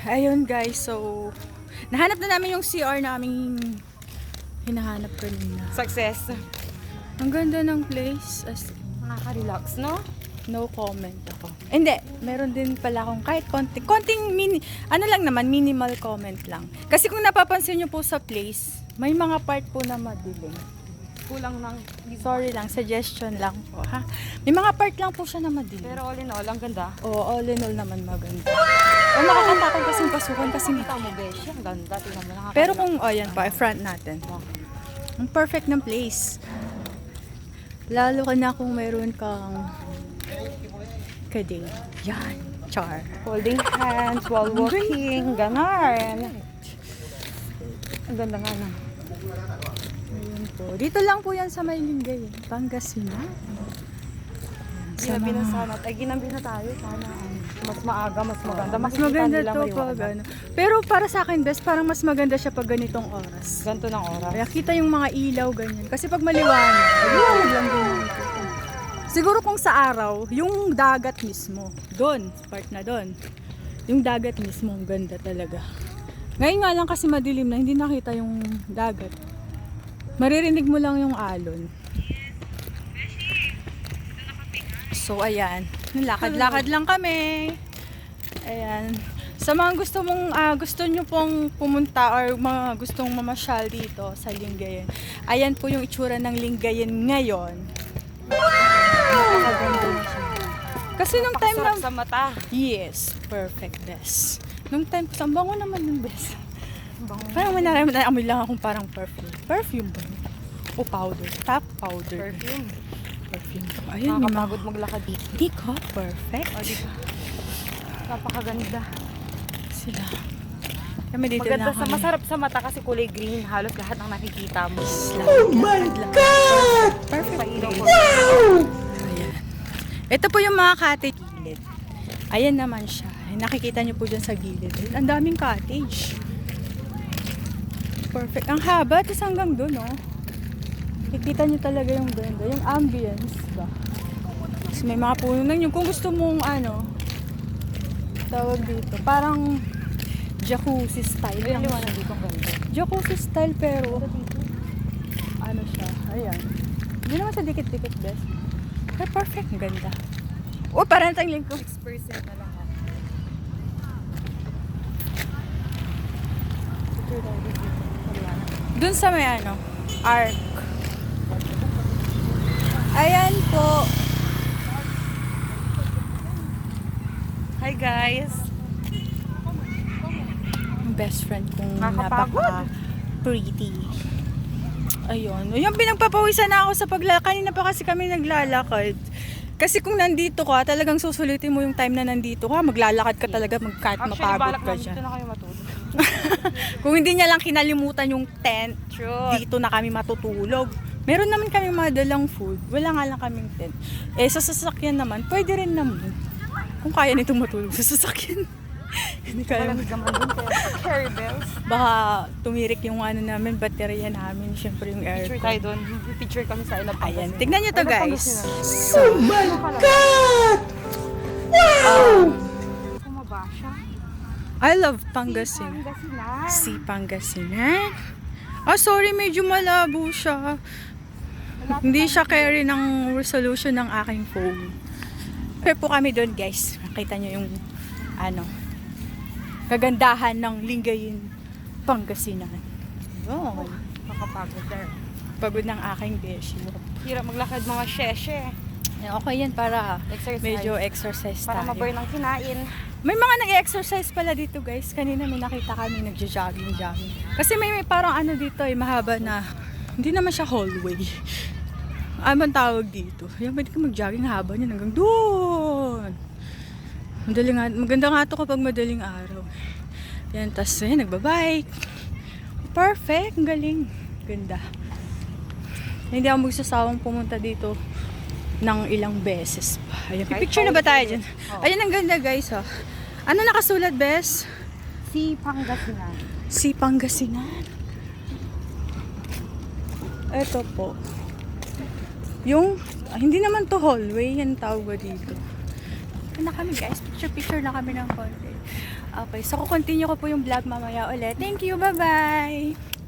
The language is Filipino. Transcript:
Ayun guys, so nahanap na namin yung CR naming hinahanap kanina. Success. Ang ganda ng place. Nakaka-relax, no? No comment ako. Hindi, meron din pala akong kahit konting ano lang naman, minimal comment lang. Kasi kung napapansin nyo po sa place, may mga part po na madilim. Kulang ng... Sorry lang, suggestion lang po ha. May mga part lang po siya na madilim. Pero all in all, ang ganda. Oo, all in all naman maganda. O nakakatakot kasing pasukan kasi Kita mo, besh. Ang ganda. Tingnan mo, nakaka-relax. pero kung, yan pa, front natin. Ang perfect ng place. Lalo ka na kung meron kang kading. Yan, char. Holding hands while walking. Ganon. Ang ganda nga na. Ayun po. Dito lang po yan sa Maylingay, Pangasinan. Ginabi na sana. Ay, ginabi na tayo. Sana mas maaga, mas maganda. Mas Makikita maganda nila to maliwanag. pag ano. Pero para sa akin, best, parang mas maganda siya pag ganitong oras. Ganto ng oras. Kaya kita yung mga ilaw, ganyan. Kasi pag maliwanag, maliwanag lang din dito. Siguro kung sa araw, yung dagat mismo, doon, part na doon. Yung dagat mismo, ang ganda talaga. Ngayon nga lang kasi madilim na, hindi nakita yung dagat. Maririnig mo lang yung alon. So, ayan. Lakad-lakad lang kami. Ayan. Sa mga gusto nyo pong pumunta or mga gustong mamasyal dito sa Lingayen. Ayan po yung itsura ng Lingayen ngayon. Napakaganda na siya. Kasi nung time na... Sarap sa mata. Yes, perfect, best. Nung time ko, ang bango naman yung best. Parang may nararamdaman, amoy lang akong parang perfume. Perfume ba? O powder. Top powder. Perfume. Perfume. Ayun, may mga... Nakakapagod maglakad dito. Hindi ko, perfect. O, diba? Napakaganda. Sila. Kami dito Maganda na sa masarap sa mata kasi kulay green. Halos lahat ng nakikita mo. Oh my God! Perfect. Sa ilaw ko. Ayan. Ito po yung mga cottage gilid. Ayan naman siya. Nakikita niyo po dyan sa gilid. Ang daming cottage. Perfect. Ang haba. Tapos hanggang doon, oh. Kikita niyo talaga yung ganda. Yung ambience ba? Tapos may mga puno na yun. Kung gusto mong tawag dito. Parang jacuzzi style. Ayun, liwanag dito ang ganda. Jacuzzi style pero ano siya, ayan. Hindi naman siya dikit-dikit best. Pero perfect, ang ganda. Oh, parang tangling ko. 6% na lang ako. Picture tayo dito. Maliwanag. Dun sa may arc. Ayan po. Hi guys! Ang best friend kong Nakakapagod. napaka-pretty. Ayun. Yung pinagpapawisan na ako sa kanina pa kasi kami naglalakad. Kasi kung nandito ka, talagang susulitin mo yung time na nandito ka. Maglalakad ka talaga, kahit Actually, mapagod balak ka namin dyan. dito na kayo matulog. Kung hindi niya lang kinalimutan yung tent, True. dito na kami matutulog. Meron naman kami mga dalang food. Wala nga lang kaming tent. Eh, sa sasakyan naman, pwede rin naman. Kung kaya nitong matulog sa sasakyan. Hindi kaya. Malamig naman dun kaya carry bells. Baka tumirik yung namin, baterya namin. Syempre yung Picture aircon. tayo dun. Picture kami sa Ilap. Ayan, tignan nyo to guys. Oh my God! Wow! Kumaba siya. I love Pangasinan. Pangasinan. Si Pangasinan. Sorry, medyo malabo siya. Hindi siya carry ng resolution ng aking phone. Pero po kami doon guys. Nakita nyo yung kagandahan ng Lingayen, Pangasinan. Oh, Makapagod there. pagod ng aking beshi. Hirap maglakad mga sheshe. Okay yan para Exercise. medyo exercise Para tayo. maburn ang kinain. May mga nag-exercise pala dito guys. Kanina may nakita kami nagja-jogging. Kasi may parang dito mahaba na, hindi naman siya hallway. Ano tawag dito? Yan, pwede ka mag-jogging haba niya hanggang doon. Maganda nga ito kapag madaling araw. Yan, tas nagbabike. Perfect, ang galing. Ganda. Hindi ako magsasawang pumunta dito ng ilang beses pa. Ayan, picture na ba tayo dyan? Oh. Ayan, ang ganda guys. Oh. Ano nakasulat, Bes? Si Pangasinan. Si Pangasinan. Ito po. Yung, hindi naman to hallway, yan tawag ba dito. Ano na kami guys, picture na kami ng konti. Okay, so continue ko po yung vlog mamaya ulit. Thank you, bye-bye!